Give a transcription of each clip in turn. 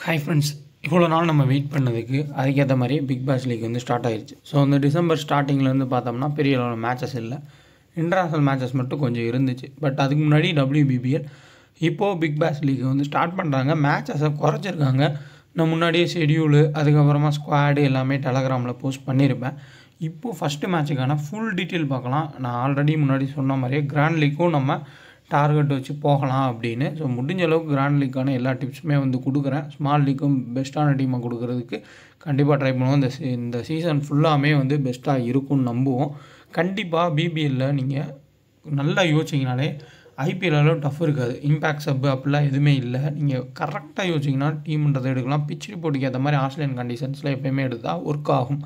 Hi friends, இவ்வளோ நாள் நம்ம வெயிட் பண்ணதுக்கு அதுக்கேற்ற மாதிரியே பிக் பாஸ் லீக் வந்து ஸ்டார்ட் ஆயிடுச்சு. ஸோ அந்த டிசம்பர் ஸ்டார்டிங்லேருந்து பார்த்தோம்னா பெரிய அளவில் மேட்சஸ் இல்லை, இன்டர்நேஷ்னல் மேட்சஸ் மட்டும் கொஞ்சம் இருந்துச்சு. பட் அதுக்கு முன்னாடி WBBL இப்போது பிக் பாஸ் லீக் வந்து ஸ்டார்ட் பண்ணுறாங்க. மேட்சஸை குறைச்சிருக்காங்க. நான் முன்னாடியே ஷெடியூலு அதுக்கப்புறமா ஸ்குவாடு எல்லாமே டெலகிராமில் போஸ்ட் பண்ணியிருப்பேன். இப்போது ஃபஸ்ட்டு மேட்சுக்கான ஃபுல் டீட்டெயில் பார்க்கலாம். நான் ஆல்ரெடி முன்னாடி சொன்ன மாதிரியே கிராண்ட் லீக்கும் நம்ம டார்கெட் வச்சு போகலாம் அப்படின்னு. ஸோ முடிஞ்ச அளவுக்கு கிராண்ட் லீக்கான எல்லா டிப்ஸுமே வந்து கொடுக்குறேன். ஸ்மால் லீக்கும் பெஸ்ட்டான டீமை கொடுக்குறதுக்கு கண்டிப்பாக ட்ரை பண்ணுவோம். இந்த சீசன் ஃபுல்லாமே வந்து பெஸ்ட்டாக இருக்கும்னு நம்புவோம். கண்டிப்பாக BBLல நீங்கள் நல்லா யோசிச்சிங்கனாலே IPLலும் டஃப் இருக்காது. இம்பேக்ட் சப்பு அப்படிலாம் எதுவுமே இல்லை. நீங்கள் கரெக்டாக யோசிச்சிங்கன்னா டீம்ன்றதை எடுக்கலாம். பிச் ரிப்போர்ட்டுக்கு ஏற்ற மாதிரி ஆஸ்திரேலியன் கண்டிஷன்ஸில் எப்போயுமே எடுத்தால் ஒர்க் ஆகும்.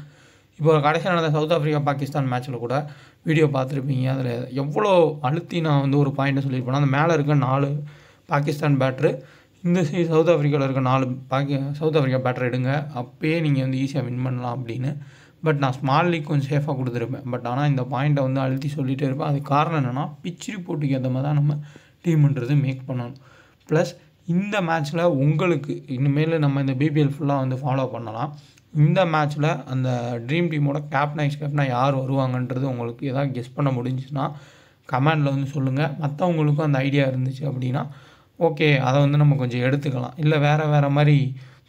இப்போ கடைசியாக நடந்த சவுத் ஆஃப்ரிக்கா பாகிஸ்தான் மேட்ச்சில் கூட வீடியோ பார்த்துருப்பீங்க. அதில் எவ்வளோ அழுத்தி நான் வந்து ஒரு பாயிண்ட்டை சொல்லியிருப்பேன். அந்த மேலே இருக்க 4 பாகிஸ்தான் பேட்ரு, இந்த சவுத் ஆஃப்ரிக்காவில் இருக்க 4 சவுத் ஆஃப்ரிக்கா பேட்டர் எடுங்க, அப்போயே நீங்கள் வந்து ஈஸியாக வின் பண்ணலாம் அப்படின்னு. பட் நான் ஸ்மால் லீக் கொஞ்சம் சேஃபாக கொடுத்துருப்பேன். பட் ஆனால் இந்த பாயிண்ட்டை வந்து அழுத்தி சொல்லிகிட்டே இருப்பேன். அது காரணம் என்னென்னா பிச் ரிப்போர்ட்டுக்கு ஏற்ற மாதிரி தான் நம்ம டீம்ன்றது மேக் பண்ணணும். ப்ளஸ் இந்த மேட்ச்சில் உங்களுக்கு இனிமேல் நம்ம இந்த BBL ஃபுல்லாக வந்து ஃபாலோ பண்ணலாம். இந்த மேட்ச்சில் அந்த ட்ரீம் டீமோட கேப்டனாக யார் வருவாங்கன்றது உங்களுக்கு எதாவது கெஸ் பண்ண முடிஞ்சுன்னா கமெண்டில் வந்து சொல்லுங்கள். மற்றவங்களுக்கும் அந்த ஐடியா இருந்துச்சு அப்படின்னா ஓகே, அதை வந்து நம்ம கொஞ்சம் எடுத்துக்கலாம். இல்லை வேறு மாதிரி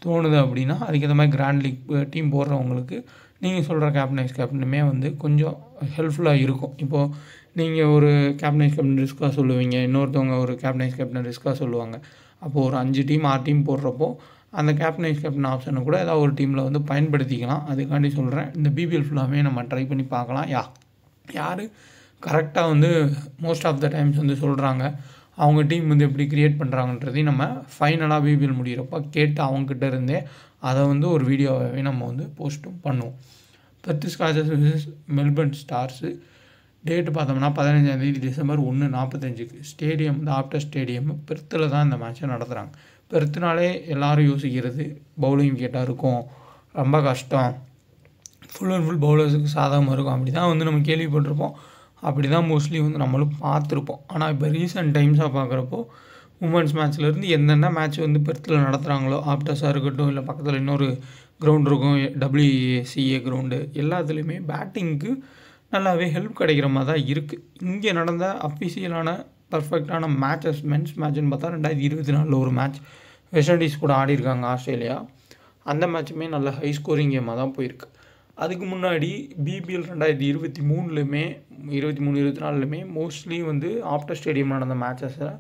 தோணுது அப்படின்னா அதுக்கேற்ற மாதிரி கிராண்ட் லீக் டீம் போடுறவங்களுக்கு நீங்கள் சொல்கிற கேப்டனுமே வந்து கொஞ்சம் ஹெல்ப்ஃபுல்லாக இருக்கும். இப்போது நீங்கள் ஒரு கேப்டன் ரிஸ்க்காக சொல்லுவீங்க, இன்னொருத்தவங்க ஒரு கேப்டன் ரிஸ்க்காக சொல்லுவாங்க. அப்போது ஒரு 5 டீம் 6 டீம் போடுறப்போ அந்த கேப்டன் ஆப்ஷனை கூட ஏதாவது ஒரு டீமில் வந்து பயன்படுத்திக்கலாம். அதுக்காண்டி சொல்கிறேன். இந்த BBL ஃபுல்லாகவே நம்ம ட்ரை பண்ணி பார்க்கலாம். யார் கரெக்டாக வந்து மோஸ்ட் ஆஃப் த டைம்ஸ் வந்து சொல்கிறாங்க, அவங்க டீம் வந்து எப்படி க்ரியேட் பண்ணுறாங்கன்றதையும் நம்ம ஃபைனலாக BBL முடிகிறப்போ கேட்டு அவங்ககிட்ட இருந்தே அதை வந்து ஒரு வீடியோவே நம்ம வந்து போஸ்ட்டும் பண்ணுவோம். Perth Scorchers vs Melbourne Stars date பார்த்தோம்னா 15 டிசம்பர் 1:45 ஸ்டேடியம் வந்து ஆப்டர் ஸ்டேடியம் பெர்த்தில் தான் இந்த மேட்சை நடத்துகிறாங்க. பெர்த்துனாலே எல்லோரும் யோசிக்கிறது பவுலிங் விக்கெட்டாக இருக்கும், ரொம்ப கஷ்டம், ஃபுல் அண்ட் ஃபுல் பவுலர்ஸுக்கு சாதகமாக இருக்கும், அப்படி தான் வந்து நம்ம கேள்விப்பட்டிருப்போம். அப்படி தான் மோஸ்ட்லி வந்து நம்மளும் பார்த்துருப்போம். ஆனால் இப்போ ரீசெண்ட் டைம்ஸாக பார்க்குறப்போ உமன்ஸ் மேட்ச்லேருந்து என்னென்ன மேட்ச் வந்து பெர்த்தில் நடத்துகிறாங்களோ, ஆப்டர்ஸாக இருக்கட்டும், இல்லை பக்கத்தில் இன்னொரு கிரவுண்ட் இருக்கும் WCA கிரவுண்டு, எல்லாத்துலேயுமே பேட்டிங்க்கு நல்லாவே ஹெல்ப் கிடைக்கிற மாதிரி தான் இருக்குது. இங்கே நடந்த அஃபிஷியலான பர்ஃபெக்டான மேட்சஸ் மென்ஸ் மேட்ச்னு பார்த்தா 2024 ஒரு மேட்ச் வெஸ்ட் இண்டீஸ் கூட ஆடிருக்காங்க ஆஸ்திரேலியா. அந்த மேட்சுமே நல்ல ஹை ஸ்கோரிங் கேமாக தான் போயிருக்கு. அதுக்கு முன்னாடி BBL 2023லுமே 23-24லுமே மோஸ்ட்லி வந்து ஆப்டர் ஸ்டேடியம் நடந்த மேட்சஸில்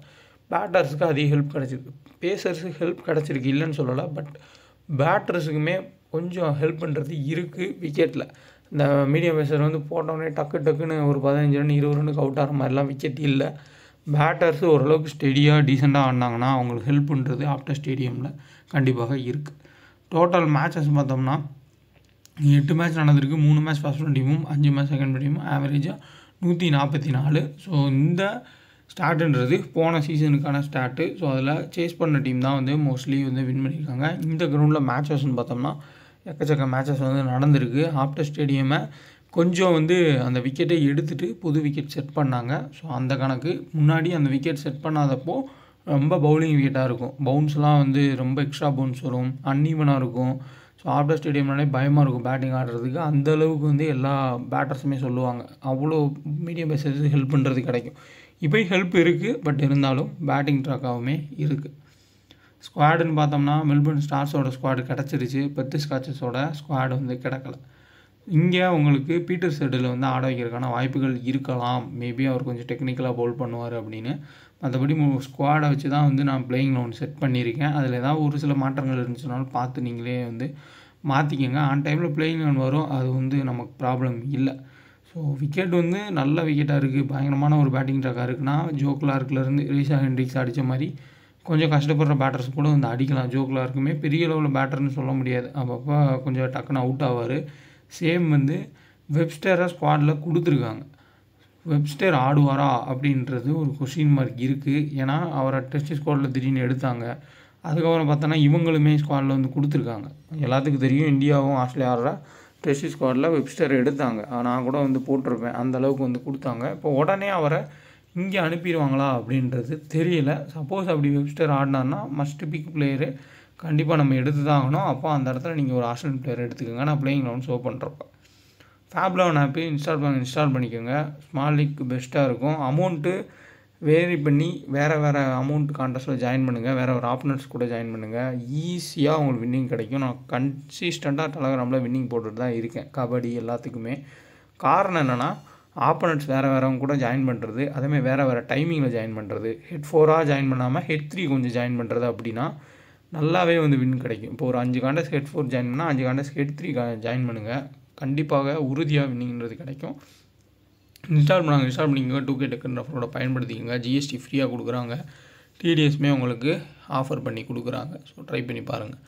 பேட்டர்ஸுக்கு அதிக ஹெல்ப் கிடச்சிருக்கு. பேசர்ஸுக்கு ஹெல்ப் கிடச்சிருக்கு இல்லைன்னு சொல்லலை. பட் பேட்டர்ஸுக்குமே கொஞ்சம் ஹெல்ப் பண்ணுறது இருக்குது. விக்கெட்டில் இந்த மீடியம் பேசர் வந்து போட்டோடனே டக்குன்னு ஒரு 15 ரன் 20 ரன்னுக்கு அவுட் ஆகிற மாதிரிலாம் விக்கெட் இல்லை. பேட்டர்ஸு ஓரளவுக்கு ஸ்டெடியாக டீசெண்டாக ஆடினாங்கன்னா அவங்களுக்கு ஹெல்ப் பண்ணுறது ஆப்டர் ஸ்டேடியமில் கண்டிப்பாக இருக்குது. டோட்டல் மேட்சஸ் பார்த்தோம்னா 8 மேட்ச் நடந்திருக்கு. 3 மேட்ச் ஃபர்ஸ்ட் ஒன் டீமும் 5 மேட்ச் செகண்ட் டீமும் ஆவரேஜாக 144. ஸோ இந்த ஸ்டார்ட்டுன்றது போன சீசனுக்கான ஸ்டார்ட்டு. ஸோ அதில் சேஸ் பண்ண டீம் தான் வந்து மோஸ்ட்லி வந்து வின் பண்ணியிருக்காங்க. இந்த கிரவுண்டில் மேட்சஸ்ன்னு பார்த்தோம்னா எக்கச்சக்க மேட்சஸ் வந்து நடந்திருக்கு. ஆப்டர் ஸ்டேடியமை கொஞ்சம் வந்து அந்த விக்கெட்டை எடுத்துகிட்டு புது விக்கெட் செட் பண்ணாங்க. ஸோ அந்த கணக்கு முன்னாடி அந்த விக்கெட் செட் பண்ணாதப்போ ரொம்ப பவுலிங் விக்கெட்டாக இருக்கும். பவுன்ஸ்லாம் வந்து ரொம்ப எக்ஸ்ட்ரா பவுன்ஸ் வரும், அன்ஈவனாக இருக்கும். ஸோ ஆப்டர் ஸ்டேடியம்னாலே பயமாக இருக்கும் பேட்டிங் ஆடுறதுக்கு. அந்தளவுக்கு வந்து எல்லா பேட்டர்ஸுமே சொல்லுவாங்க அவ்வளோ மீடியம் பேசர்ஸுக்கு ஹெல்ப் பண்ணுறது கிடைக்கும். இப்போ ஹெல்ப் இருக்குது, பட் இருந்தாலும் பேட்டிங் ட்ராக்காகவுமே இருக்குது. ஸ்குவாடுன்னு பார்த்தோம்னா மெல்பர்ன் ஸ்டார்ஸோட ஸ்குவாடு கிடச்சிருச்சு, பெர்த் ஸ்காச்சர்ஸோட ஸ்குவாடு வந்து கிடக்கலை. இங்கே உங்களுக்கு பீட்டர் செட்டில் வந்து ஆட வைக்கிறதுக்கான வாய்ப்புகள் இருக்கலாம். மேபி அவர் கொஞ்சம் டெக்னிக்கலாக பவுல் பண்ணுவார் அப்படின்னு. மற்றபடி ஸ்குவாடை வச்சு தான் வந்து நான் பிளேயிங் 11 செட் பண்ணியிருக்கேன். அதில் ஏதாவது ஒரு சில மாற்றங்கள் இருந்துச்சுனாலும் பார்த்து நீங்களே வந்து மாற்றிக்கங்க. ஆன் டைமில் பிளேயிங் 11 வரும், அது வந்து நமக்கு ப்ராப்ளம் இல்லை. ஸோ விக்கெட் வந்து நல்ல விக்கெட்டாக இருக்குது, பயங்கரமான ஒரு பேட்டிங் ட்ராக்காக இருக்குன்னா ஜோக்லார்க்லேருந்து ரீசா ஹெண்ட்ரிக்ஸ் அடித்த மாதிரி கொஞ்சம் கஷ்டப்படுற பேட்டர்ஸ் கூட வந்து அடிக்கலாம். ஜோக்லார்க்குமே பெரிய லெவலில் பேட்டர்னு சொல்ல முடியாது, அப்பப்போ கொஞ்சம் டக்குன்னு அவுட் ஆவார். சேம் வந்து வெப்ஸ்டரை ஸ்குவாடில் கொடுத்துருக்காங்க. வெப்ஸ்டர் ஆடுவாரா அப்படின்றது ஒரு கொஸ்டின் மார்க் இருக்குது. ஏன்னா அவரை டெஸ்ட் ஸ்குவாடில் திடீர்னு எடுத்தாங்க. அதுக்கப்புறம் பார்த்தோன்னா இவங்களுமே ஸ்குவாடில் வந்து கொடுத்துருக்காங்க. எல்லாத்துக்கும் தெரியும் இந்தியாவும் ஆஸ்திரேலியா ஆடுற டெஸ்ட் ஸ்குவாடில் வெப்ஸ்டர் எடுத்தாங்க. நான் கூட வந்து போட்டிருப்பேன், அந்தளவுக்கு வந்து கொடுத்தாங்க. இப்போ உடனே அவரை இங்கே அனுப்பிடுவாங்களா அப்படின்றது தெரியல. சப்போஸ் அப்படி வெப்ஸ்டர் ஆடினார்னா மஸ்ட் பிக் பிளேயரு கண்டிப்பாக நம்ம எடுத்து தான் ஆகணும். அப்போ அந்த இடத்துல நீங்கள் ஒரு ஆர்சனல் பிளேயர் எடுத்துக்கோங்க. நான் பிளேயிங் 11 ஷோ பண்ணுறப்ப Fab 11 ஆப்பு இன்ஸ்டால் பண்ணிக்கோங்க. ஸ்மால் லீக் பெஸ்ட்டாக இருக்கும். அமௌண்ட்டு வேரி பண்ணி வேறு அமௌண்ட் கான்டெஸ்ட்டில் ஜாயின் பண்ணுங்கள். வேறு ஒரு ஆப்பனன்ட்ஸ் கூட ஜாயின் பண்ணுங்கள். ஈஸியாக உங்களுக்கு வின்னிங் கிடைக்கும். நான் கன்சிஸ்டண்ட்டாக டெலகிராமில் வின்னிங் போட்டுட்டு தான் இருக்கேன், கபடி எல்லாத்துக்குமே. காரணம் என்னென்னா, ஆப்பனன்ட்ஸ் வேறவங்க கூட ஜாயின் பண்ணுறது, அதேமாதிரி வேறு டைமிங்கில் ஜாயின் பண்ணுறது, ஹெட் 4ஆக ஜாயின் பண்ணாமல் ஹெட் 3 கொஞ்சம் ஜாயின் பண்ணுறது அப்படின்னா நல்லாவே வந்து வின் கிடைக்கும். இப்போ ஒரு 5 காண்டஸ்ட் ஹெட் 4 ஜாயின் பண்ணால் 5 காண்டஸ்ட் ஹெட் 3 ஜாயின் பண்ணுங்கள். கண்டிப்பாக உறுதியாக வின்னிங்கிறது கிடைக்கும். இன்ஸ்டால் பண்ணிக்கோங்க. 2K டெக்கன் ரெஃபரோட பயன்படுத்திக்கோங்க. ஜிஎஸ்டி ஃப்ரீயாக கொடுக்குறாங்க. டிடிஎஸ்மே உங்களுக்கு ஆஃபர் பண்ணி கொடுக்குறாங்க. ஸோ ட்ரை பண்ணி பாருங்கள்.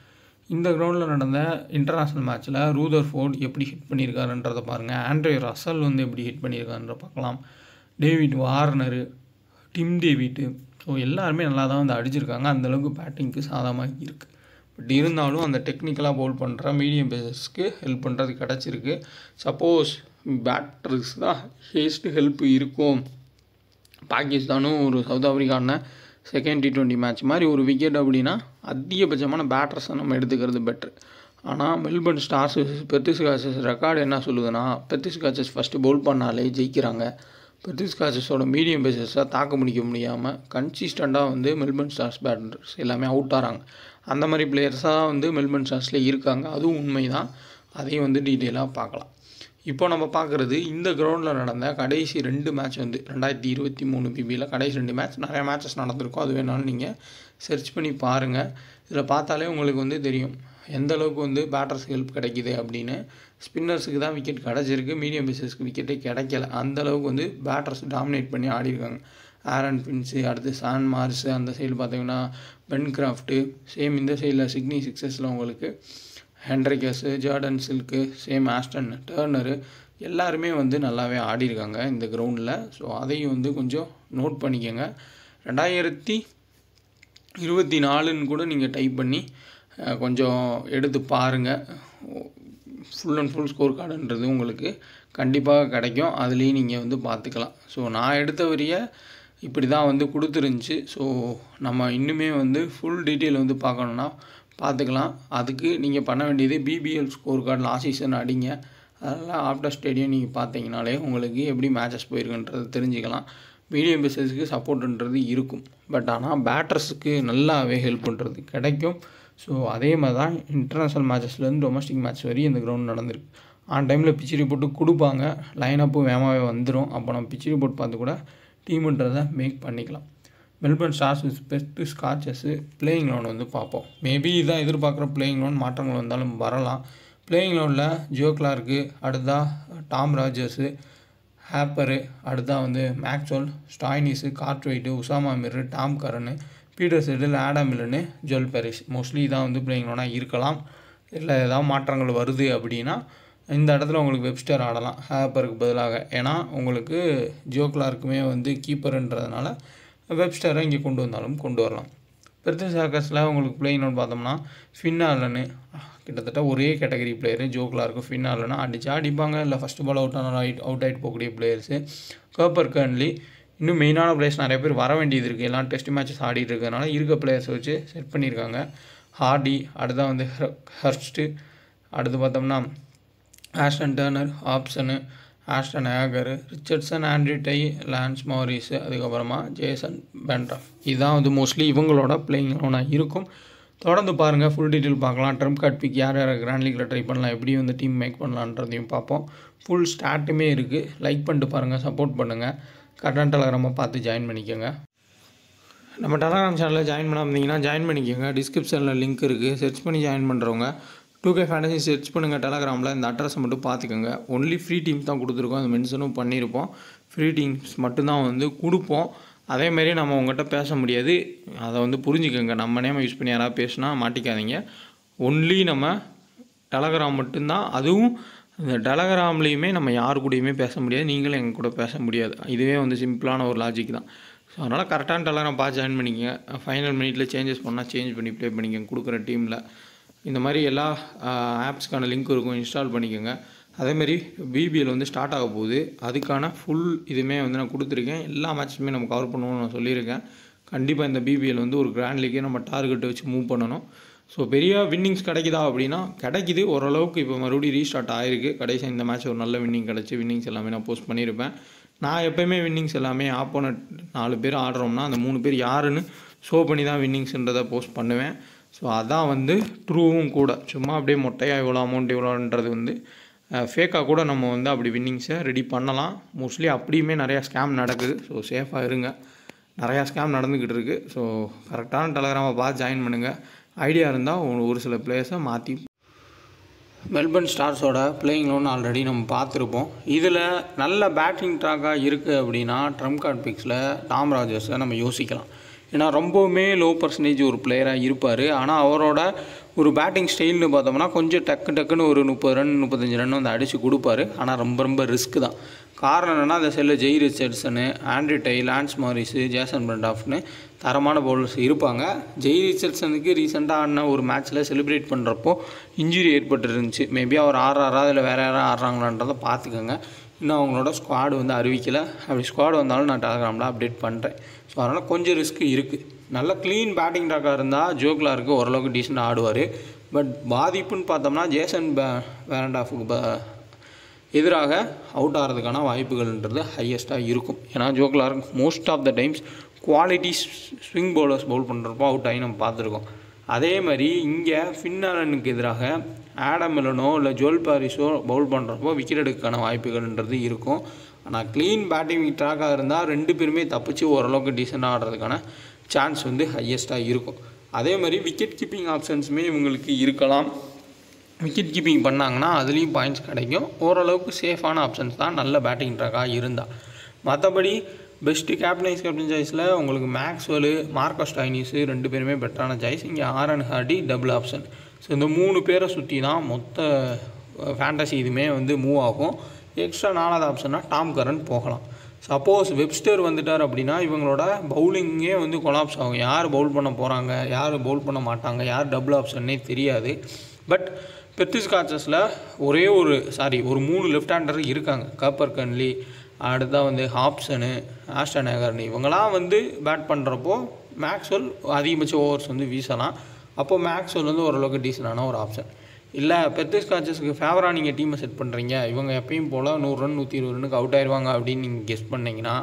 இந்த கிரவுண்டில் நடந்த இன்டர்நேஷ்னல் மேட்ச்சில் ரூதர்ஃபோர்ட் எப்படி ஹிட் பண்ணியிருக்காருன்றதை பாருங்கள். ஆண்ட்ரே ரசல் வந்து எப்படி ஹிட் பண்ணியிருக்காருன்ற பார்க்கலாம். David Warner, dim David, so எல்லாருமே நல்லா தான் வந்து அடிச்சிருக்காங்க. அந்தளவுக்கு பேட்டிங்க்கு சாதமாக இருக்குது. பட் இருந்தாலும் அந்த டெக்னிக்கலாக பவுல் பண்ணுற மீடியம் பேசர்ஸ்க்கு ஹெல்ப் பண்ணுறது கிடச்சிருக்கு. சப்போஸ் பேட்டர்ஸ் தான் ஹெல்ப் இருக்கும், பாகிஸ்தானும் ஒரு சவுத் ஆஃப்ரிக்கான செகண்ட் T20 மேட்ச் மாதிரி ஒரு விக்கெட் அப்படின்னா அதிகபட்சமான பேட்டர்ஸை நம்ம எடுத்துக்கிறது பெட்ரு. ஆனால் மெல்பர்ன் ஸ்டார்ஸ் பெர்திஸ் ரெக்கார்டு என்ன சொல்லுதுன்னா, பெர்திஸ் ஃபஸ்ட்டு பவுல் பண்ணாலே ஜெயிக்கிறாங்க. பெர்திஸ் மீடியம் பேசஸாக தாக்க முடியாமல் கன்சிஸ்டண்ட்டாக வந்து மெல்பர்ன் ஸ்டார்ஸ் பேட்டர்ஸ் எல்லாமே அவுட் ஆகிறாங்க. அந்த மாதிரி பிளேயர்ஸாக வந்து மெல்பர்ன் ஸ்டார்ஸில் இருக்காங்க. அதுவும் உண்மை தான். அதையும் வந்து டீட்டெயிலாக பார்க்கலாம். இப்போ நம்ம பார்க்குறது இந்த கிரவுண்டில் நடந்த கடைசி 2 மேட்ச் வந்து 2023 பிபியில் கடைசி 2 மேட்ச். நிறையா மேட்சஸ் நடந்திருக்கும், அது வேணாலும் நீங்கள் சர்ச் பண்ணி பாருங்கள். இதில் பார்த்தாலே உங்களுக்கு வந்து தெரியும் எந்த அளவுக்கு வந்து பேட்டர்ஸ்க்கு ஹெல்ப் கிடைக்கிது அப்படின்னு. ஸ்பின்னர்ஸுக்கு தான் விக்கெட் கிடச்சிருக்கு, மீடியம் பேசர்ஸ்க்கு விக்கெட்டே கிடைக்கல. அந்தளவுக்கு வந்து பேட்டர்ஸ் டாமினேட் பண்ணி ஆடிருக்காங்க. ஆரன் பின்ஸு, அடுத்து சான் மார்ஸு, அந்த சைடு பார்த்தீங்கன்னா பென் கிராஃப்ட்டு, சேம் இந்த சைடில் சிட்னி சிக்ஸஸில் உங்களுக்கு Henriques, Jordan Silk, same Ashton Turner எல்லாருமே வந்து நல்லாவே ஆடிருக்காங்க இந்த கிரவுண்டில். ஸோ அதையும் வந்து கொஞ்சம் நோட் பண்ணிக்கோங்க. 2024ன்னு கூட நீங்கள் டைப் பண்ணி கொஞ்சம் எடுத்து பாருங்கள். ஃபுல் அண்ட் ஃபுல் ஸ்கோர் கார்டுன்றது உங்களுக்கு கண்டிப்பாக கிடைக்கும். அதுலேயும் நீங்கள் வந்து பார்த்துக்கலாம். ஸோ நான் எடுத்த வரைய இப்படி தான் வந்து கொடுத்துருந்துச்சி. ஸோ நம்ம இன்னுமே வந்து ஃபுல் டீட்டெயில் வந்து பார்க்கணுன்னா பார்த்துக்கலாம். அதுக்கு நீங்கள் பண்ண வேண்டியது BPL score card last season அடிங்க. அதெல்லாம் ஆஃப்டர் ஸ்டேடியம் நீங்கள் பார்த்தீங்கனாலே உங்களுக்கு எப்படி மேட்சஸ் போயிருக்குன்றது தெரிஞ்சுக்கலாம். மீடியம் பேசர்ஸுக்கு சப்போர்ட்டுன்றது இருக்கும், பட் ஆனால் பேட்டர்ஸுக்கு நல்லாவே ஹெல்ப் பண்ணுறது கிடைக்கும். ஸோ அதே மாதிரி தான் இன்டர்நேஷ்னல் மேட்சஸ்லேருந்து டொமஸ்டிக் மேட்ச் வரையும் இந்த கிரவுண்ட் நடந்திருக்கு. ஆன் டைமில் பிச் ரிப்போர்ட்டு கொடுப்பாங்க, லைனப்பும் வேகமாகவே வந்துடும். அப்போ நம்ம பிச் ரிப்போர்ட் பார்த்து கூட டீமுன்றதை மேக் பண்ணிக்கலாம். மெல்பர்ன் ஸ்டார்ஸ் பெஸ்ட்டு ஸ்காட்சஸ்ஸு பிளேயிங் 11 வந்து பார்ப்போம். மேபி இதான் எதிர்பார்க்குற பிளேயிங் 11 மாற்றங்கள் வந்தாலும் வரலாம். பிளேயிங் 11ல் ஜோ கிளார்க்கு, அடுத்தா டாம் ராஜர்ஸு, ஹேப்பரு, அடுத்தா வந்து Maxwell, Stoinis, Cartwright, Usama Mir, Tom Curran, Peter Siddle, Adam Milne, Joel Paris. Mostly இதான் வந்து பிளேயிங் 11 இருக்கலாம். இல்லை ஏதாவது மாற்றங்கள் வருது அப்படின்னா இந்த இடத்துல உங்களுக்கு வெப்ஸ்டர் ஆடலாம் ஹேப்பருக்கு பதிலாக. ஏன்னா உங்களுக்கு ஜோ கிளார்க்குமே வந்து கீப்பருன்றதுனால வெப்ஸ்டரை இங்கே கொண்டு வந்தாலும் கொண்டு வரலாம். பெர்திஸ் உங்களுக்கு பிளேயிங் 11 பார்த்தோம்னா ஃபின் ஆலனு கிட்டத்தட்ட ஒரே category player. Joe Clarke, Finn ஆலனா அடிப்பாங்க, இல்லை ஃபஸ்ட்டு பால் அவுட் ஆகிட்டு போகக்கூடிய பிளேயர்ஸு. கர்பர் கர்ன்லி, இன்னும் மெயினான பிளேயர்ஸ் நிறைய பேர் வர வேண்டியது இருக்குது. எல்லாம் டெஸ்ட் மேட்சஸ் ஆடிட்டு இருக்கிறதுனால இருக்க பிளேயர்ஸை வச்சு செட் பண்ணியிருக்காங்க. ஹார்டி, அடுத்தா வந்து ஹர்ஸ்ட்டு, அடுத்து பார்த்தோம்னா Ashton Turner, option, Ashton Agar, Richardson, Andrew Tye, Lance Morris, அதுக்கப்புறமா ஜேசன் பென்ட்ராஃப். இதுதான் வந்து மோஸ்ட்லி இவங்களோட பிளேயிங் 11 இருக்கும். தொடர்ந்து பாருங்கள், ஃபுல் டீட்டெயில் பார்க்கலாம். ட்ரம்ப் கார்ட் பிக் யார் கிராண்ட் லீக்கில் ட்ரை பண்ணலாம், எப்படி வந்து டீம் மேக் பண்ணலான்றதையும் பார்ப்போம். ஃபுல் ஸ்டார்ட்டுமே இருக்குது. லைக் பண்ணிட்டு பாருங்கள், சப்போர்ட் பண்ணுங்கள். கரெக்டான டெலகிராமை பார்த்து ஜாயின் பண்ணிக்கோங்க. நம்ம டெலகிராம் சேனலில் ஜாயின் பண்ணாமல் ஜாயின் பண்ணிக்கோங்க. டிஸ்கிரிப்ஷனில் லிங்க் இருக்குது, சர்ச் பண்ணி ஜாயின் பண்ணுறவங்க 2K ஃபேண்டசி சர்ச் பண்ணுங்கள். டெலகிராமில் இந்த அட்ரஸை மட்டும் பார்த்துக்கோங்க. ஒன்லி ஃப்ரீ டீம்ஸ் தான் கொடுத்துருக்கோம், அது மென்ஷனும் பண்ணியிருப்போம். ஃப்ரீ டீம்ஸ் மட்டும்தான் வந்து கொடுப்போம். அதேமாரி நம்ம உங்கள்கிட்ட பேச முடியாது, அதை வந்து புரிஞ்சுக்கோங்க. நம்ம நேம் யூஸ் பண்ணி யாராவது பேசுனா மாட்டிக்காதீங்க. ஒன்லி நம்ம டெலகிராம் மட்டும்தான். அதுவும் இந்த டெலகிராம்லேயுமே நம்ம யாரு கூடயுமே பேச முடியாது, நீங்களும் எங்கள் கூட பேச முடியாது. இதுவே வந்து சிம்பிளான ஒரு லாஜிக் தான். ஸோ அதனால் கரெக்டான டெலகிராம் பார்த்து ஜாயின் பண்ணிக்கோங்க. ஃபைனல் மினிட்டில் சேஞ்சஸ் பண்ணால் சேஞ்ச் பண்ணி ப்ளே பண்ணிக்கோங்க கொடுக்குற டீமில். இந்த மாதிரி எல்லா ஆப்ஸ்க்கான லிங்க் இருக்கும், இன்ஸ்டால் பண்ணிக்கோங்க. அதேமாரி பிபிஎல் வந்து ஸ்டார்ட் ஆக போகுது, அதுக்கான ஃபுல் இதுவுமே வந்து நான் கொடுத்துருக்கேன். எல்லா மேட்சுமே நம்ம கவர் பண்ணுவோம்னு நான் சொல்லியிருக்கேன். கண்டிப்பாக இந்த பிபிஎல் வந்து ஒரு கிராண்ட் லீக்கே நம்ம டார்கெட்டை வச்சு மூவ் பண்ணணும். ஸோ பெரிய வின்னிங்ஸ் கிடைக்குதா அப்படின்னா கிடைக்குது ஓரளவுக்கு. இப்போ மறுபடியும் ரீஸ்டார்ட் ஆகிருக்கு. கடைசியாக இந்த மேட்ச் ஒரு நல்ல வின்னிங் கிடச்சி வின்னிங்ஸ் எல்லாமே நான் போஸ்ட் பண்ணியிருப்பேன். நான் எப்போயுமே வின்னிங்ஸ் எல்லாமே ஆப்போனட் 4 பேர் ஆடுறோம்னா அந்த 3 பேர் யாருன்னு ஷோ பண்ணி தான் வின்னிங்ஸ்ன்றதை போஸ்ட் பண்ணுவேன். ஸோ அதான் வந்து ட்ரூவும் கூட. சும்மா அப்படியே மொட்டையாக இவ்வளோ அமௌண்ட் இவ்வளோன்றது வந்து ஃபேக்காக கூட நம்ம வந்து அப்படி வின்னிங்ஸை ரெடி பண்ணலாம். மோஸ்ட்லி அப்படியுமே நிறையா ஸ்கேம் நடக்குது. ஸோ சேஃபாக இருங்க. நிறையா ஸ்கேம் நடந்துக்கிட்டு இருக்குது. ஸோ கரெக்டான டெலகிராமை பார்த்து ஜாயின் பண்ணுங்கள். ஐடியா இருந்தால் ஒரு சில பிளேயர்ஸை மாற்றி. மெல்பர்ன் ஸ்டார்ஸோட பிளேயிங் லோன் ஆல்ரெடி நம்ம பார்த்துருப்போம். இதில் நல்ல பேட்டிங் ட்ராக்காக இருக்குது அப்படின்னா ட்ரம்ப் கார்ட் பிக்ஸில் டாம் ராஜர்ஸை நம்ம யோசிக்கலாம். ஏன்னா ரொம்பவுமே லோ பர்சன்டேஜ் ஒரு பிளேயராக இருப்பார். ஆனால் அவரோட ஒரு பேட்டிங் ஸ்டைல்னு பார்த்தோம்னா கொஞ்சம் டக்குன்னு ஒரு 30 ரன் 35 ரன் வந்து அடித்து கொடுப்பாரு. ஆனால் ரொம்ப ரிஸ்க்கு தான். காரணம் என்னென்னா அந்த செல்லில் Jhye Richardson, Andrew Tye, Lance Morris, Jason பிரண்டாஃப்னு தரமான பவுலர்ஸ் இருப்பாங்க. ஜெய் ரிச்சர்ட்ஸனுக்கு ரீசெண்டாக ஆடின ஒரு மேட்ச்சில் செலிப்ரேட் பண்ணுறப்போ இன்ஜுரி ஏற்பட்டுருந்துச்சு. மேபி அவர் ஆடுறாரா இல்லை வேறு யாராவது ஆடுறாங்களான்றதை பார்த்துக்கோங்க. இன்னும் அவங்களோட ஸ்குவாடு வந்து அறிவிக்கலை. அப்படி ஸ்குவாடு வந்தாலும் நான் டெலகிராமில் அப்டேட் பண்ணுறேன். ஸோ அதனால் கொஞ்சம் ரிஸ்க்கு இருக்குது. நல்ல க்ளீன் பேட்டிங் ட்ராக்காக இருந்தால் ஜோ கிளார்க்கு ஓரளவுக்கு டீசெண்டாக ஆடுவார். பட் பாதிப்புன்னு பார்த்தோம்னா ஜேசன் பிரண்டாஃபுக்கு எதிராக அவுட் ஆகிறதுக்கான வாய்ப்புகள்ன்றது ஹையஸ்ட்டாக இருக்கும். ஏன்னா Joe Clarke most of the times quality swing bowlers bowl பண்ணுறப்போ அவுட் ஆகி நம்ம பார்த்துருக்கோம். அதே மாதிரி இங்கே ஃபின் ஆலனுக்கு எதிராக ஆடம் மில்லனோ இல்லை ஜோல் பாரிஸோ பவுல் பண்ணுறப்போ விக்கெட் எடுக்கான வாய்ப்புகள்ன்றது இருக்கும். ஆனால் க்ளீன் பேட்டிங் ட்ராக்காக இருந்தால் 2 பேருமே தப்பிச்சு ஓரளவுக்கு டீசெண்டாக ஆடுறதுக்கான சான்ஸ் வந்து ஹையஸ்ட்டாக இருக்கும். அதே மாதிரி விக்கெட் கீப்பிங் ஆப்ஷன்ஸுமே இவங்களுக்கு இருக்கலாம். விக்கெட் கீப்பிங் பண்ணாங்கன்னா அதுலேயும் பாயிண்ட்ஸ் கிடைக்கும். ஓரளவுக்கு சேஃபான ஆப்ஷன்ஸ் தான் நல்ல பேட்டிங் ட்ராக்காக இருந்தால். மற்றபடி பெஸ்ட்டு கேப்டன் சாய்ஸில் உங்களுக்கு மேக்ஸ்வெல், மார்க்கஸ் ஸ்டாய்னிஸு 2 பேருமே பெட்டரான சாய்ஸ். இங்கே Aaron Hardie double option. So இந்த 3 பேரை சுற்றி தான் மொத்த ஃபேண்டசி இதுவுமே வந்து மூவ் ஆகும். எக்ஸ்ட்ரா 4வது ஆப்ஷன்னா டாம் கரன் போகலாம். சப்போஸ் வெப்ஸ்டர் வந்துட்டார் அப்படின்னா இவங்களோட பவுலிங்கே வந்து கொலாப்ஸ் ஆகும். யார் பவுல் பண்ண போகிறாங்க, யார் பவுல் பண்ண மாட்டாங்க, யார் டபுள் ஆப்ஷன்னே தெரியாது. பட் பெர்த்திஸ் காச்சஸில் ஒரு 3 லெஃப்ட் ஹேண்டர் இருக்காங்க. காப்பர் கன்லி, அடுத்தா வந்து ஹாப்சனு, ஆஸ்டன் ஏகர்னி இவங்களாம் வந்து பேட் பண்ணுறப்போ மேக்ஸ்வெல் அதிகபட்ச ஓவர்ஸ் வந்து வீசலாம். அப்போது மேக்ஸ்வெல் வந்து ஓரளவுக்கு டீசெண்டான ஒரு ஆப்ஷன். இல்லை பெர்த்திஸ் காச்சஸ்க்கு ஃபேவராக நீங்கள் டீமை செட் பண்ணுறீங்க, இவங்க எப்பயும் போல் 100 ரன் 120 ரன்னுக்கு அவுட் ஆயிடுவாங்க அப்படின்னு நீங்கள் கெஸ் பண்ணிங்கன்னா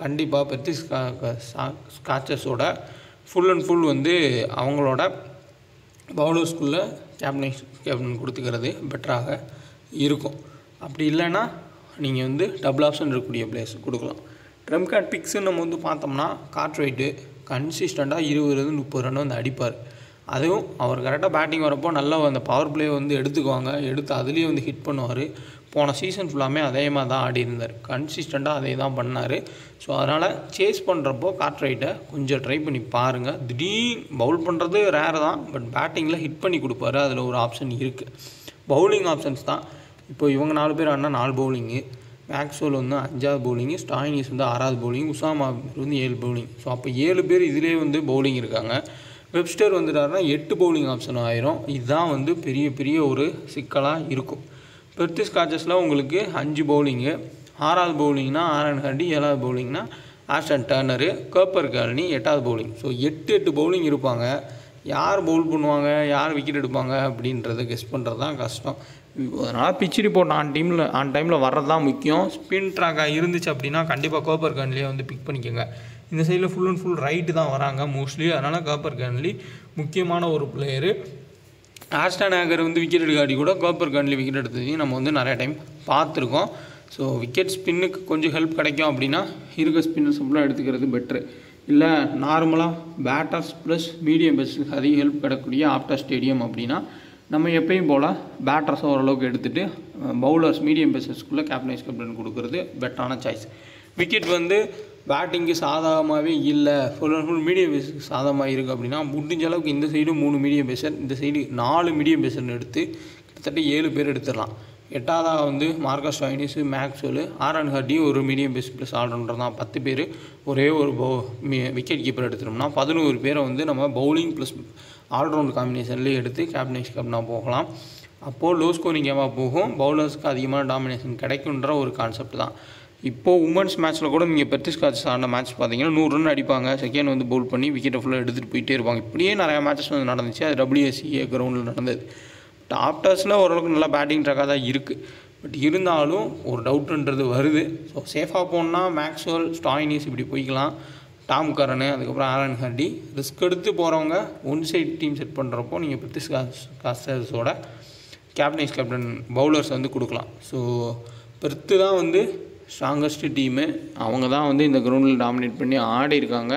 கண்டிப்பாக பெர்த்திஸ் காச்சஸோட ஃபுல் அண்ட் ஃபுல் வந்து அவங்களோட பவுலர்ஸ்குள்ளே கேப்டன் கொடுத்துக்கிறது பெட்டராக இருக்கும். அப்படி இல்லைன்னா நீங்கள் வந்து டபுள் ஆப்ஷன் இருக்கக்கூடிய பிளேயர்ஸ் கொடுக்கலாம். ட்ரம்ப் கார்ட் பிக்ஸுன்னு நம்ம வந்து பார்த்தோம்னா கார்ட்ரைட்டு கன்சிஸ்டண்ட்டாக 20-30 ரன் வந்து அடிப்பார். அதுவும் அவர் கரெக்டாக பேட்டிங் வரப்போ நல்லா அந்த பவர் பிளே வந்து எடுத்துக்குவாங்க. எடுத்து அதுலேயே வந்து ஹிட் பண்ணுவார். போன சீசன் ஃபுல்லாமே அதே மாதிரி தான் ஆடி இருந்தார். கன்சிஸ்டண்ட்டாக அதே தான் பண்ணார். ஸோ அதனால் சேஸ் பண்ணுறப்போ கார்ட்ரைட்டை கொஞ்சம் ட்ரை பண்ணி பாருங்கள். திடீர்னு பவுல் பண்ணுறது ரேர் தான். பட் பேட்டிங்கில் ஹிட் பண்ணி கொடுப்பாரு. அதில் ஒரு ஆப்ஷன் இருக்குது. பவுலிங் ஆப்ஷன்ஸ் தான் இப்போ இவங்க 4 பேர் ஆடினா 4 பவுலிங்கு, மேக்ஸ்வெல் வந்து 5வது பவுலிங்கு, ஸ்டாய்னிஸ் வந்து 6வது பவுலிங், உசாமா வந்து 7 பவுலிங். ஸோ அப்போ 7 பேர் இதிலே வந்து பவுலிங் இருக்காங்க. வெப்ஸ்டர் வந்துட்டாருன்னா 8 பவுலிங் ஆப்ஷன் ஆயிரும். இதுதான் வந்து பெரிய ஒரு சிக்கலாக இருக்கும். பெர்த்திஸ் காச்சஸில் உங்களுக்கு 5 பவுலிங்கு, 6வது பவுலிங்னா ஆரன் ஹார்டி, 7வது பவுலிங்னா ஆஸ்டன் டர்னரு, காப்பர் காலனி 8வது பவுலிங். ஸோ 8 பவுலிங் இருப்பாங்க. யார் பவுல் பண்ணுவாங்க, யார் விக்கெட் எடுப்பாங்க அப்படின்றத கெஸ் பண்ணுறது தான் கஷ்டம். அதனால் பிச் ரிப்போர்ட் ஆன் டைமில் வர்றது தான் முக்கியம். ஸ்பின் ட்ராக்காக இருந்துச்சு அப்படின்னா கண்டிப்பாக காப்பர் கான்லியை வந்து பிக் பண்ணிக்கோங்க. இந்த சைடில் ஃபுல் அண்ட் ஃபுல் ரைட்டு தான் வராங்க மோஸ்ட்லி. அதனால் காப்பர் கான்லி முக்கியமான ஒரு பிளேயரு. ஆஸ்டன் ஏகர் வந்து விக்கெட் எடுக்காட்டி கூட காப்பர் கான்லி விக்கெட் எடுத்ததையும் நம்ம வந்து நிறைய டைம் பார்த்துருக்கோம். ஸோ விக்கெட் ஸ்பின்னுக்கு கொஞ்சம் ஹெல்ப் கிடைக்கும் அப்படின்னா இருக்க ஸ்பின்னர்ஸ் ஃபுல்லாக எடுத்துக்கிறது பெட்ரு. இல்லை நார்மலாக பேட்டர்ஸ் ப்ளஸ் மீடியம் பேஸுக்கு அதிக ஹெல்ப் கிடைக்கக்கூடிய ஆப்டா ஸ்டேடியம் அப்படின்னா நம்ம எப்பயும் போல் பேட்டர்ஸை ஓரளவுக்கு எடுத்துகிட்டு பவுலர்ஸ் மீடியம் பேஸஸ்க்குள்ளே கேப்டன் கொடுக்குறது பெட்டரான சாய்ஸ். விக்கெட் வந்து பேட்டிங்கு சாதகமாகவே இல்லை, ஃபுல் அண்ட் ஃபுல் மீடியம் பேஸுக்கு சாதகமாக இருக்குது அப்படின்னா முடிஞ்ச அளவுக்கு இந்த சைடு 3 மீடியம் பேஸர், இந்த சைடு 4 மீடியம் பேஸர்னு எடுத்து கிட்டத்தட்ட 7 பேர் எடுத்துடலாம். 8வதாக வந்து மார்க்கஸ் ஸ்டாய்னிஸு, மேக்ஸ்வெல், ஆரன் ஹார்டி ஒரு மீடியம் பேஸ் ப்ளஸ் ஆல்ரவுண்டர் தான். 10 பேர் ஒரே ஒரு விக்கெட் கீப்பர் எடுத்துட்டோம்னா 11 பேரை வந்து நம்ம பவுலிங் ப்ளஸ் ஆல்ரவுண்ட் காம்பினேஷன்லேயே எடுத்து கேப்டனாக போகலாம். அப்போது லோ ஸ்கோரிங் கேமாக போகும். பவுலர்ஸ்க்கு அதிகமான டாமினேஷன் கிடைக்குன்ற ஒரு கான்செப்ட் தான். இப்போது உமன்ஸ் மேட்ச்சில் கூட நீங்கள் பெர்த்திஸ்காட்ஸ் ஆன மேட்ச் பார்த்தீங்கன்னா 100 ரன் அடிப்பாங்க, செகண்ட் வந்து பவுல் பண்ணி விக்கெட்டை ஃபுல்லாக எடுத்துகிட்டு போயிட்டே இருப்பாங்க. இப்படியே நிறையா மேட்சஸ் வந்து நடந்துச்சு. அது WSCA கிரவுண்டில் நடந்தது. டாப்டர்ஸில் ஓரளவுக்கு நல்லா பேட்டிங் ட்ராக்காக தான் இருக்குது. பட் இருந்தாலும் ஒரு டவுட்டுன்றது வருது. ஸோ சேஃபாக போகணுன்னா மேக்ஸ்வெல், ஸ்டாய்னிஸ் இப்படி போய்க்கலாம். டாம் கரனு, அதுக்கப்புறம் ஆலன் ஹார்டி. ரிஸ்க் எடுத்து போகிறவங்க ஒன் சைட் டீம் செட் பண்ணுறப்போ நீங்கள் பெர்த்திஸ்காட்ஸோட கேப்டன் பவுலர்ஸ் வந்து கொடுக்கலாம். ஸோ பெர்த்து தான் வந்து ஸ்ட்ராங்கஸ்ட்டு டீமு. அவங்க தான் வந்து இந்த கிரவுண்டில் டாமினேட் பண்ணி ஆடி இருக்காங்க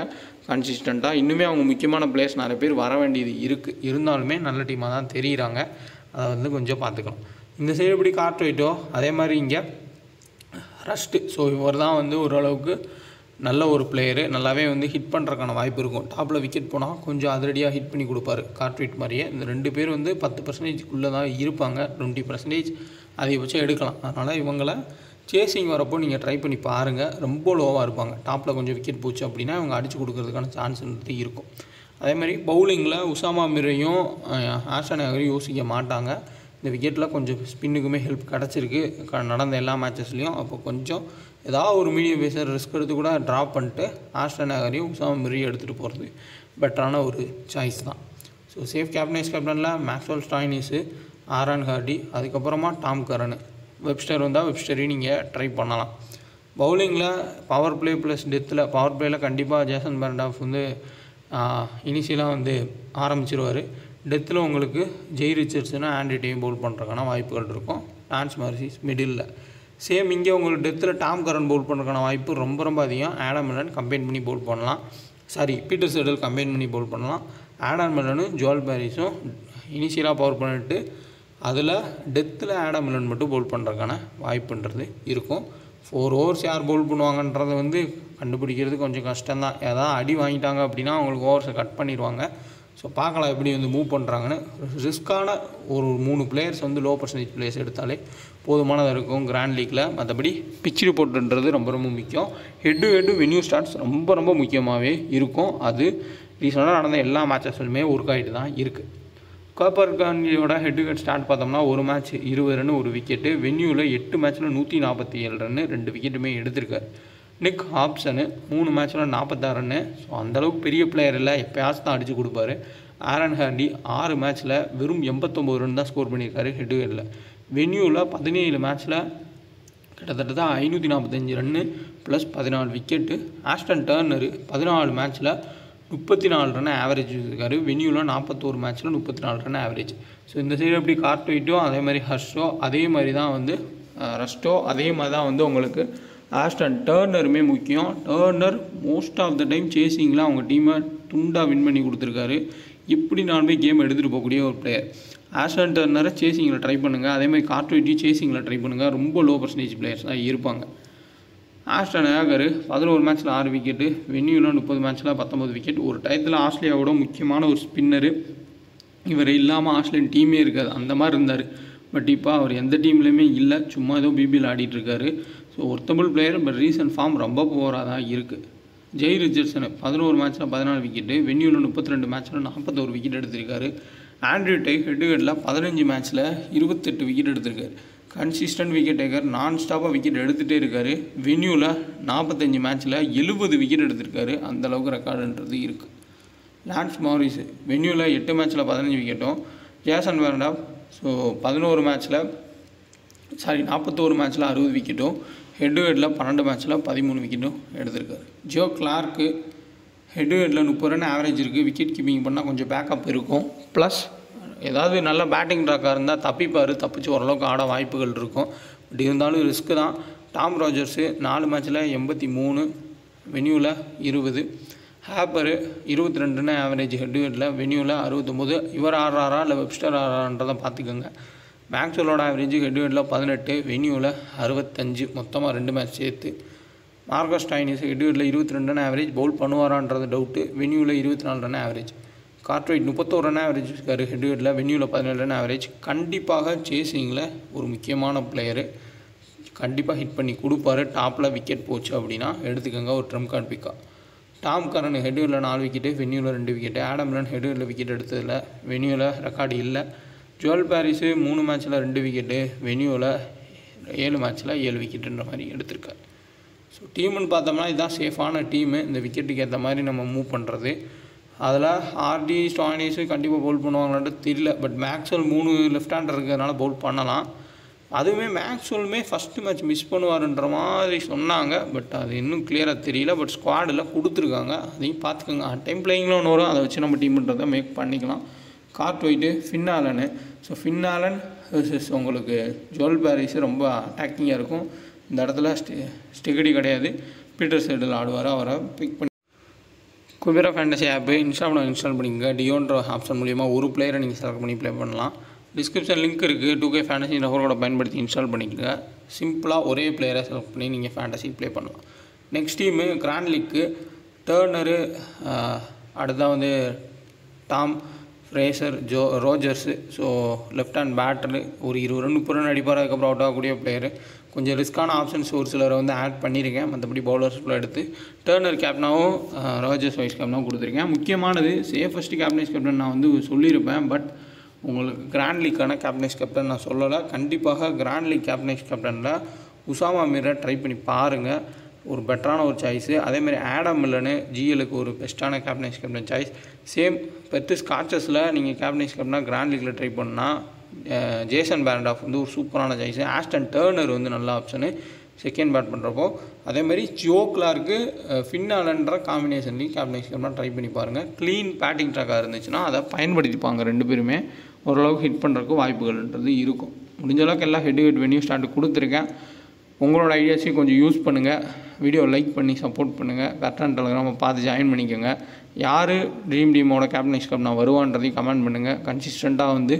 கன்சிஸ்டண்ட்டாக. இன்னுமே அவங்க முக்கியமான பிளேயர்ஸ் நிறைய பேர் வர வேண்டியது இருக்குது. இருந்தாலுமே நல்ல டீமாக தான் தெரியுறாங்க. அதை வந்து கொஞ்சம் பார்த்துக்கலாம். இந்த சைடு எப்படி கார்ட்ரைட்டோ அதே மாதிரி இங்கே ரஸ்ட்டு. ஸோ இவர் தான் வந்து ஓரளவுக்கு நல்ல ஒரு பிளேயரு. நல்லாவே வந்து ஹிட் பண்ணுறதுக்கான வாய்ப்பு இருக்கும். டாப்பில் விக்கெட் போனால் கொஞ்சம் அதிரடியாக ஹிட் பண்ணி கொடுப்பாரு கார்ட்ரைட் மாதிரியே. இந்த 2 பேர் வந்து 10% தான் இருப்பாங்க. 20% அதிகபட்சம் எடுக்கலாம். அதனால் இவங்களை சேசிங் வரப்போ நீங்கள் ட்ரை பண்ணி பாருங்கள். ரொம்ப லோவாக இருப்பாங்க. டாப்பில் கொஞ்சம் விக்கெட் போச்சு அப்படின்னா இவங்க அடித்து கொடுக்கறதுக்கான சான்ஸ்ன்றது இருக்கும். அதே மாதிரி பவுலிங்கில் உசாமா மிரையும் ஆஷன் ஆகரையும் யோசிக்க மாட்டாங்க. இந்த விக்கெட்டில் கொஞ்சம் ஸ்பின்னுக்குமே ஹெல்ப் கிடச்சிருக்கு நடந்த எல்லா மேட்சஸ்லேயும். அப்போ கொஞ்சம் ஏதாவது ஒரு மீடியம் பேசர் ரிஸ்க் எடுத்து கூட ட்ராப் பண்ணிட்டு ஆஸ்டன் ஆகரையும் உசாமா மிரையும் எடுத்துகிட்டு போகிறது பெட்டரான ஒரு சாய்ஸ் தான். ஸோ சேஃப் கேப்டனில் மேக்ஸ்வெல், ஸ்டாய்னிஸு, ஆலன் ஹார்டி, அதுக்கப்புறமா டாம் கரனு. வெப்ஸ்டர் வந்தால் வெப்ஸ்டரையும் நீங்கள் ட்ரை பண்ணலாம். பவுலிங்கில் பவர் பிளே ப்ளஸ் டெத்தில் பவர் பிளேயில் கண்டிப்பாக ஜேசன் பெர்னாண்டோ வந்து இனிஷியலாக வந்து ஆரம்பிச்சிருவார். டெத்தில் உங்களுக்கு ஜெய் ரிச்சர்ட்ஸுனா ஆண்ட்ரி டைம் பவுல் பண்ணுறதுக்கான வாய்ப்புகள் இருக்கும். Dance மார்சிஸ் middle. சேம் இங்கே உங்களுக்கு டெத்தில் டாம் கரன் பவுல் பண்ணுறதுக்கான வாய்ப்பு ரொம்ப ரொம்ப அதிகம். ஆடம் மில்லன் கம்பைன் பண்ணி பவுல் பண்ணலாம். பீட்டர் செடல் கம்பைன் பண்ணி பவுல் பண்ணலாம். ஆடம் மில்லனும் ஜோல் பேரிஸும் இனிஷியலாக பவர் பண்ணிட்டு அதில் டெத்தில் ஆடம் மில்லன் மட்டும் பவுல் பண்ணுறதுக்கான வாய்ப்புன்றது இருக்கும். 4 ஓவர்ஸ் யார் பவுல் பண்ணுவாங்கன்றதை வந்து கண்டுபிடிக்கிறது கொஞ்சம் கஷ்டம்தான். ஏதாவது அடி வாங்கிட்டாங்க அப்படின்னா அவங்களுக்கு ஓவர்ஸை கட் பண்ணிடுவாங்க. ஸோ பார்க்கலாம் எப்படி வந்து மூவ் பண்ணுறாங்கன்னு. ரிஸ்க்கான ஒரு 3 பிளேயர்ஸ் வந்து லோ பர்சன்டேஜ் பிளேயர்ஸ் எடுத்தாலே போதுமானதாக இருக்கும் கிராண்ட் லீக்கில். மற்றபடி பிச் ரிப்போர்ட்டுன்றது ரொம்ப ரொம்ப முக்கியம். Head to head venue starts ரொம்ப ரொம்ப முக்கியமாகவே இருக்கும். அது ரீசெண்டாக நடந்த எல்லா மேட்சஸ்லுமே ஒர்க் ஆகிட்டு தான் இருக்குது. கோப்பர் காண்டியோட ஹெட் டு ஹெட் ஸ்டார்ட் பார்த்தோம்னா ஒரு மேட்ச் 20 ரன் 1 விக்கெட்டு. வென்யூவில் 8 மேட்ச்சில் 147 ரன்னு 2 விக்கெட்டுமே எடுத்திருக்காரு. நிக் ஹாப்சனு 3 மேட்ச்சில் 46 ரன்னு. ஸோ அந்தளவுக்கு பெரிய பிளேயர் இல்லை, எப்போயாச்சும் தான் அடித்து கொடுப்பாரு. ஆலன் ஹார்டி 6 மேட்ச்சில் வெறும் 89 ரன் தான் ஸ்கோர் பண்ணியிருக்காரு ஹெட் டு ஹெட்டில். வென்யூவில் 17 மேட்ச்சில் கிட்டத்தட்ட 545 run plus 14 wicket. Aston turner 14 மேட்ச்சில் 34 ரன் ஆவரேஜ் இருக்காரு. வென்யூவில் 41 மேட்ச்சில் 34 ரன் ஆவரேஜ். ஸோ இந்த சைடு எப்படி கார்ட்வைட்டோ அதே மாதிரி ஹர்ஷோ அதே மாதிரி தான் வந்து ரஸ்டோ அதே மாதிரி தான் வந்து உங்களுக்கு ஆஸ்டன் டர்னருமே முக்கியம். Turner most of the time சேசிங்கில் அவங்க டீமை துண்டாக வின் பண்ணி கொடுத்துருக்காரு. எப்படினாலுமே கேம் எடுத்துகிட்டு போகக்கூடிய ஒரு பிளேயர். ஆஸ்டன் டர்னரை சேசிங்கில் ட்ரை பண்ணுங்கள். அதேமாதிரி கார்ட்வைட்டையும் சேசிங்கில் ட்ரை பண்ணுங்கள். ரொம்ப லோ பர்சன்டேஜ் பிளேயர்ஸ் தான் இருப்பாங்க. ஆஸ்டன் ஏகர் 11 மேட்ச்சில் 6 விக்கெட்டு. வென்யூவில் 30 மேட்ச்சில் 19 விக்கெட். ஒரு டயத்தில் ஆஸ்திரேலியாவோட முக்கியமான ஒரு ஸ்பின்னரு. இவர் இல்லாமல் ஆஸ்திரேலியன் டீமே இருக்காது, அந்த மாதிரி இருந்தார். பட் இப்போ அவர் எந்த டீம்லேயுமே இல்லை, சும்மா ஏதோ பிபியில் ஆடிட்டுருக்காரு. So worthable player, but recent form ரொம்ப புவராக தான் இருக்குது. ஜெய் ரிச்சர்ட்ஸனு 11 மேட்ச்சில் 14 விக்கெட்டு. வென்யூவில் 32 மேட்ச்சில் 41 விக்கெட் எடுத்திருக்காரு. ஆண்ட்ரூ டை ஹெட் டு ஹெட்டில் 15 மேட்ச்சில் 28 விக்கெட் எடுத்திருக்காரு. கன்சிஸ்டன்ட் விக்கெட் டேக்கர், நான் ஸ்டாப்பாக விக்கெட் எடுத்துகிட்டே இருக்கார். வென்யூவில் 45 மேட்ச்சில் 70 விக்கெட் எடுத்திருக்காரு. அந்தளவுக்கு ரெக்கார்டுன்றது இருக்குது. லான்ஸ் மாரிஸ் வென்யூவில் 8 மேட்ச்சில் 15 விக்கெட்டும். ஜேசன் பெர்னாண்டோ 41 மேட்ச்சில் 60 விக்கெட்டும். ஹெட் டு ஹெட்டில் 12 மேட்ச்சில் 13 விக்கெட்டும் எடுத்திருக்காரு. ஜோ கிளார்க்கு ஹெட் டு ஹெட்டில் 30 ரன் ஆவரேஜ் இருக்குது. விக்கெட் கீப்பிங் பண்ணால் கொஞ்சம் பேக்கப் இருக்கும். ப்ளஸ் ஏதாவது நல்ல பேட்டிங் ட்ராக்காக இருந்தால் தப்பிச்சு ஓரளவுக்கு ஆட வாய்ப்புகள் இருக்கும். பட் இருந்தாலும் ரிஸ்க்கு தான். டாம் ராஜர்ஸு 4 மேட்ச்சில் 83, வென்யூவில் 20. Harper 22 run average head to ஹெட்டில், வென்யூவில் 69. இவர் ஆடுறாரா இல்லை வெப்ஸ்டர் ஆடுறான்றதை பார்த்துக்கோங்க. மேக்ஸ்வெல்லோட ஆவரேஜ் ஹெட் டு ஹெட்டில் 18, வென்யூவில் 65, மொத்தமாக 2 மேட்ச் சேர்த்து. மார்கஸ் ஸ்டாய்னிஸ் ஹெட் டு ஹெட்டில் 22 ரன் ஆவரேஜ். பவுல் பண்ணுவாரான்றது டவுட்டு. வென்யூவில் 24 run average. Cartwright 31 run average இருக்கார் ஹெட் டு ஹெட்டில், வென்யூவில் 17 ரன் ஆவரேஜ். கண்டிப்பாக சேசிங்கில் ஒரு முக்கியமான பிளேயரு, கண்டிப்பாக ஹிட் பண்ணி கொடுப்பாரு. டாப்பில் விக்கெட் போச்சு அப்படின்னா எடுத்துக்கோங்க ஒரு trump card pick. Tom Curran head to ஹெட்டில் 4 விக்கெட்டு, வென்யூவில் 2 wicket. Adam Milne head to ஹெட்டில் விக்கெட் எடுத்ததில்ல, வென்யூவில் ரெக்கார்டு இல்லை. ஜோல் பேரிஸு 3 மேட்ச்சில் 2 விக்கெட்டு, வென்யூவில் 7 மேட்ச்சில் 7 விக்கெட்டுன்ற மாதிரி எடுத்திருக்காரு. ஸோ டீமுன்னு பார்த்தோம்னா இதுதான் சேஃபான டீமு இந்த விக்கெட்டுக்கு ஏற்ற மாதிரி நம்ம மூவ் பண்ணுறது. அதில் ஆர்டி ஸ்டாயினிஸு கண்டிப்பாக பவுல் பண்ணுவாங்களான்றது தெரியல. பட் மேக்ஸ்வெல் 3 லெஃப்ட் ஹேண்டர் இருக்கிறதுனால பவுல் பண்ணலாம். அதுவுமே மேக்ஸ்வெல்லுமே ஃபஸ்ட்டு மேட்ச் மிஸ் பண்ணுவாருன்ற மாதிரி சொன்னாங்க. பட் அது இன்னும் கிளியராக தெரியல. பட் ஸ்குவாடில் கொடுத்துருக்காங்க, அதையும் பார்த்துக்கோங்க. டைம் பிளேயிங்கில் ஒன்று வரும், அதை வச்சு நம்ம டீம்ன்றதை மேக் பண்ணிக்கலாம். Cartwright Finn Allen. So Finn Allen versus உங்களுக்கு ஜோல் பேரிஸ் ரொம்ப அட்டாக்கிங்காக இருக்கும். இந்த இடத்துல ஸ்டிகடி கிடையாது, பீட்டர் சைடில் ஆடுவார். அவரை பிக் பண்ணி குபேரா ஃபேண்டசி ஆப்பு இன்ஸ்டால் பண்ணிக்கங்க. டியோன்ற ஆப்ஷன் மூலிமா ஒரு பிளேயரை நீங்கள் செலக்ட் பண்ணி ப்ளே பண்ணலாம். டிஸ்கிரிப்ஷன் லிங்க் இருக்குது. 2K ஃபேண்டசி ரெஃபர் கோடை பயன்படுத்தி இன்ஸ்டால் பண்ணிக்கோங்க. சிம்பிளாக ஒரே பிளேயரை செலக்ட் பண்ணி நீங்கள் ஃபேண்டசி ப்ளே பண்ணலாம். Next team grand league Turner, அடுத்ததான் வந்து Tom Fraser, Rogers. So left hand batter, ஒரு 20 ரன் 30 ரன் அடிப்பார். அதுக்கப்புறம் அவுட் ஆகக்கூடிய பிளேயரு. கொஞ்சம் ரிஸ்க்கான ஆப்ஷன்ஸ் ஒரு சிலரை வந்து ஆட் பண்ணியிருக்கேன். மற்றபடி பவுலர்ஸ்க்குள்ளே எடுத்து டர்னர் கேப்டனாகவும் ரோஜர்ஸ் வைஸ் கேப்டனாகவும் கொடுத்துருக்கேன். முக்கியமானது சேஃபஸ்ட் கேப்டனைஸ் கேப்டன் நான் வந்து சொல்லியிருப்பேன். பட் உங்களுக்கு கிராண்ட் லீக்கான கேப்டனைஸ் கேப்டன் நான் சொல்லலை. கண்டிப்பாக கிராண்ட் லீக் கேப்டனைஸ் கேப்டனில் உசாமா மீரை ட்ரை பண்ணி பாருங்கள், ஒரு பெட்டரான ஒரு சாய்ஸு. அதேமாதிரி ஆடம் மில்லனு ஜிஎலுக்கு ஒரு பெஸ்ட்டான captains captain choice. Same Perth ஸ்காட்சஸில் நீங்கள் கேப்டனைஸ் கேப்டனாக கிராண்ட் லீக்கில் ட்ரை பண்ணால் ஜேசன் பேரண்டாஃப் வந்து ஒரு சூப்பரான சாய்ஸு. ஆஸ்டன் டர்னர் வந்து நல்ல ஆப்ஷனு செகண்ட் பேட் பண்ணுறப்போ. அதேமாதிரி ஜோ கிளார்க்கு ஃபின் ஆலன்ற காம்பினேஷன்லேயும் கேப்டனைஸ் கேப்டனாக ட்ரை பண்ணி பாருங்கள். க்ளீன் பேட்டிங் ட்ராக்காக இருந்துச்சுன்னா அதை பயன்படுத்திப்பாங்க. 2 பேருமே ஓரளவுக்கு ஹிட் பண்ணுறதுக்கு வாய்ப்புகள்ன்றது இருக்கும். முடிஞ்ச அளவுக்கு எல்லாம் ஹெட் வென்யூ ஸ்டார்ட் கொடுத்துருக்கேன். உங்களோட ஐடியாஸையும் கொஞ்சம் யூஸ் பண்ணுங்கள். வீடியோ லைக் பண்ணி சப்போர்ட் பண்ணுங்கள். கரெக்டான டெலகிராமை பார்த்து ஜாயின் பண்ணிக்கோங்க. யார் ட்ரீம் டீமோட கேப்டனைஸ் கேப்டனாக வருவான்றதையும் கமெண்ட் பண்ணுங்கள். கன்சிஸ்டண்ட்டாக வந்து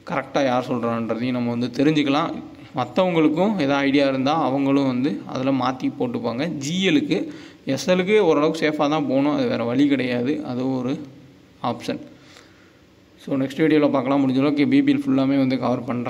கரெக்டாக யார் சொல்கிறான்றதையும் நம்ம வந்து தெரிஞ்சுக்கலாம். மற்றவங்களுக்கும் எதாவது ஐடியா இருந்தால் அவங்களும் வந்து அதில் மாற்றி போட்டுப்பாங்க. ஜிஎலுக்கு எஸ்எலுக்கு ஓரளவுக்கு சேஃபாக தான் போகணும், அது வேறு வழி கிடையாது, அதுவும் ஒரு ஆப்ஷன். ஸோ நெக்ஸ்ட் வீடியோவில் பார்க்கலாம். முடிஞ்ச அளவுக்கு பிபிஎல் ஃபுல்லாமே வந்து கவர் பண்ணுறேன்.